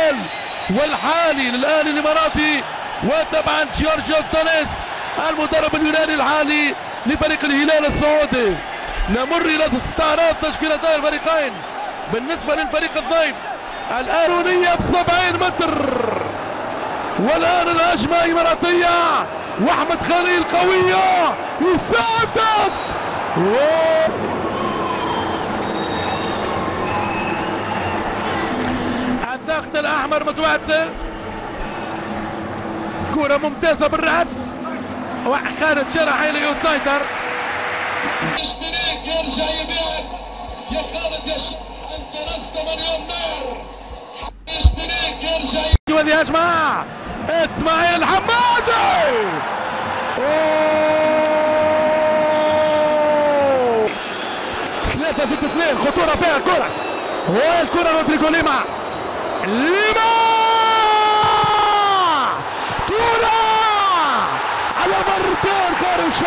الهلال والحالي للاهلي الاماراتي، وطبعا جيورجيوس دونيس المدرب اليوناني الحالي لفريق الهلال السعودي. نمر الى استعراض تشكيلتي الفريقين. بالنسبه للفريق الضيف الآرونية ب70 متر، والآن الهجمة إماراتية وأحمد خليل قوية يسدد الضغط الأحمر متواصل. كرة ممتازة بالرأس وخالد شرحيلي يسيطر. اشتريك يرجع يبيعك يا خالد يا انت لست من يوم نار. اشتريك يرجع وهذه هجمة اسماعيل حمادي. 3-2 خطورة فيها الكرة، والكرة رودريجو ليما كرة على مرتين خارج